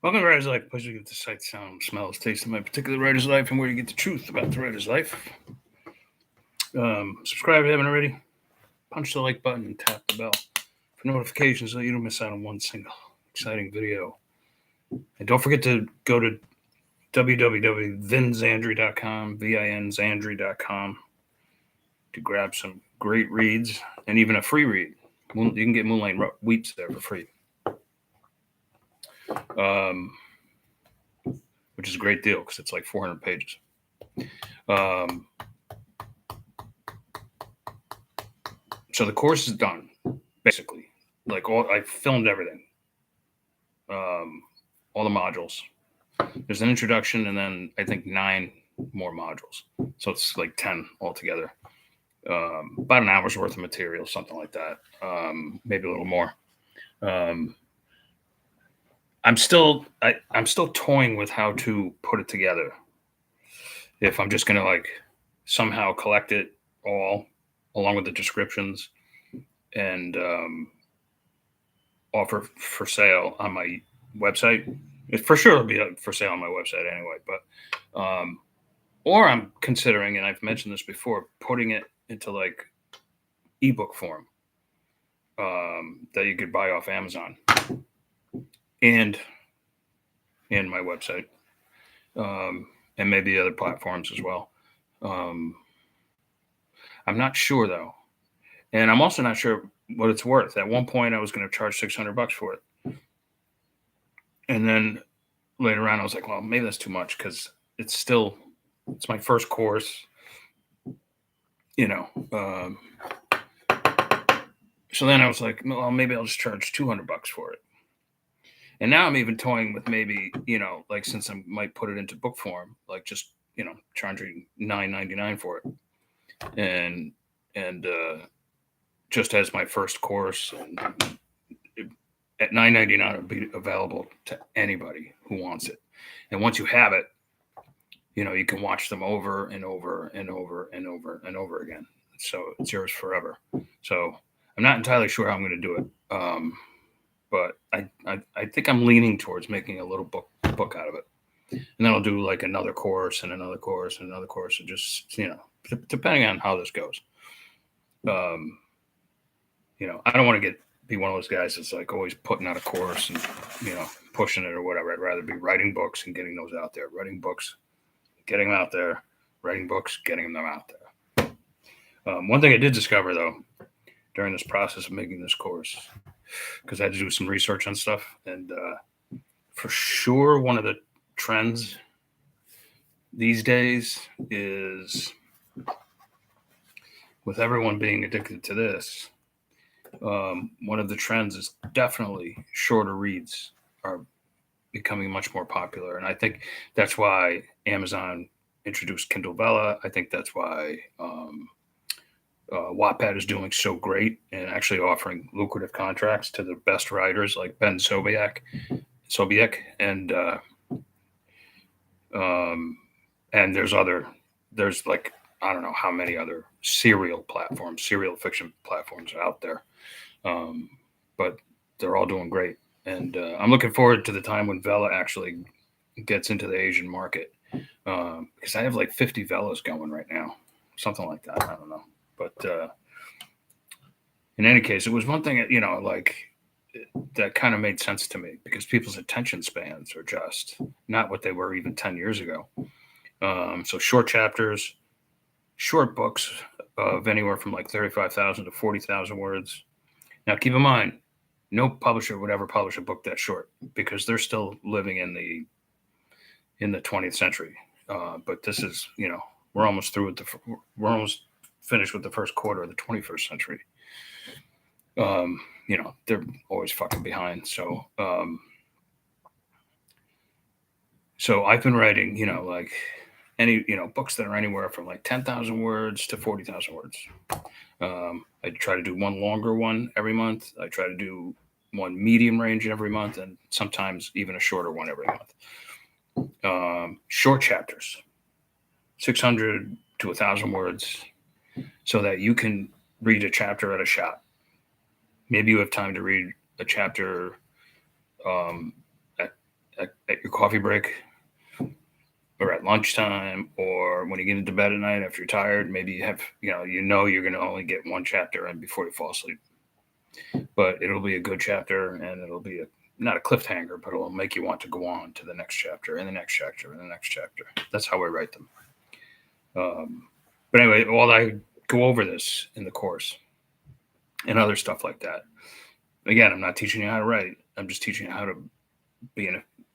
Welcome to Writer's Life, a place where you get the sight, sound, smells, taste of my particular writer's life, and where you get the truth about the writer's life. Subscribe if you haven't already. Punch the like button and tap the bell for notifications so you don't miss out on one single exciting video. And don't forget to go to www.vinzandri.com, vinzandri.com, to grab some great reads and even a free read. You can get Moonlight Weeps there for free. Which is a great deal because it's like 400 pages. So the course is done, basically. I filmed everything, all the modules. There's an introduction and then I think 9 more modules. So it's like 10 altogether. About an hour's worth of material, something like that. Maybe a little more. I'm still toying with how to put it together. If I'm just gonna somehow collect it all along with the descriptions and offer for sale on my website. For sure it'll be for sale on my website anyway, but or I'm considering, and I've mentioned this before, putting it into like ebook form that you could buy off Amazon and my website, and maybe other platforms as well. I'm not sure though, and I'm also not sure what it's worth. At one point, I was going to charge $600 for it, and then later on, I was like, well, maybe that's too much because it's my first course, So then I was like, well, maybe I'll just charge $200 for it. And now I'm even toying with maybe, since I might put it into book form, just charging $9.99 for it, and just as my first course, and at $9.99 it'll be available to anybody who wants it. And once you have it, you can watch them over and over and over and over and over again. So it's yours forever. So I'm not entirely sure how I'm going to do it. But I think I'm leaning towards making a little book out of it. And then I'll do like another course and another course and another course, and just, depending on how this goes. I don't want to be one of those guys that's like always putting out a course and, pushing it or whatever. I'd rather be writing books and getting those out there, writing books, getting them out there, writing books, getting them out there. One thing I did discover though, during this process of making this course, because I had to do some research on stuff, and for sure one of the trends these days is, with everyone being addicted to this, one of the trends is definitely shorter reads are becoming much more popular. And I think that's why Amazon introduced Kindle Vella. I think that's why Wattpad is doing so great and actually offering lucrative contracts to the best writers like Ben Sobiek, and there's like, I don't know how many other serial fiction platforms out there, but they're all doing great. And I'm looking forward to the time when Vella actually gets into the Asian market, because I have like 50 Vellas going right now, something like that. I don't know. But in any case, it was one thing, that kind of made sense to me, because people's attention spans are just not what they were even 10 years ago. So short chapters, short books of anywhere from like 35,000 to 40,000 words. Now, keep in mind, no publisher would ever publish a book that short, because they're still living in the 20th century. But this is, we're almost through with we're almost finished with the first quarter of the 21st century. They're always fucking behind. So, so I've been writing, books that are anywhere from like 10,000 words to 40,000 words. I try to do one longer one every month. I try to do one medium range every month, and sometimes even a shorter one every month. Short chapters, 600 to 1,000 words, so that you can read a chapter at a shot. Maybe you have time to read a chapter at your coffee break, or at lunchtime, or when you get into bed at night after you're tired. Maybe you have, you're going to only get one chapter in before you fall asleep. But it'll be a good chapter, and it'll be not a cliffhanger, but it'll make you want to go on to the next chapter and the next chapter and the next chapter. That's how I write them. But anyway, while I go over this in the course and other stuff like that, again, I'm not teaching you how to write. I'm just teaching you how to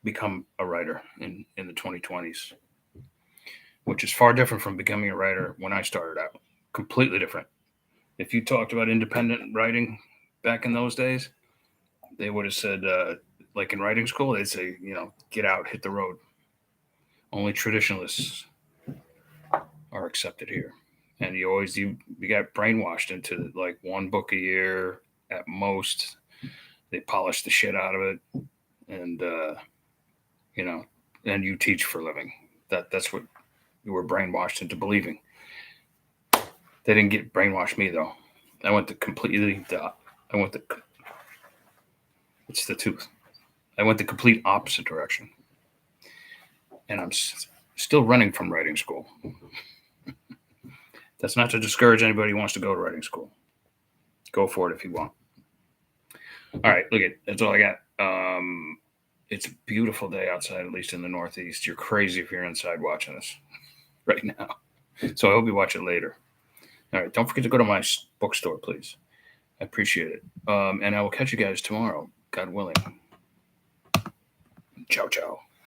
become a writer in the 2020s, which is far different from becoming a writer when I started out. Completely different. If you talked about independent writing back in those days, they would have said, like in writing school, they'd say, get out, hit the road. Only traditionalists are accepted here. And you got brainwashed into like one book a year at most. They polish the shit out of it, and and you teach for a living. That's what you were brainwashed into believing. They didn't get brainwashed me though. I went the it's the tooth. I went the complete opposite direction, and I'm still running from writing school. That's not to discourage anybody who wants to go to writing school. Go for it if you want. All right, that's all I got. It's a beautiful day outside, at least in the Northeast. You're crazy if you're inside watching this right now. So I hope you watch it later. All right, don't forget to go to my bookstore, please. I appreciate it. And I will catch you guys tomorrow, God willing. Ciao, ciao.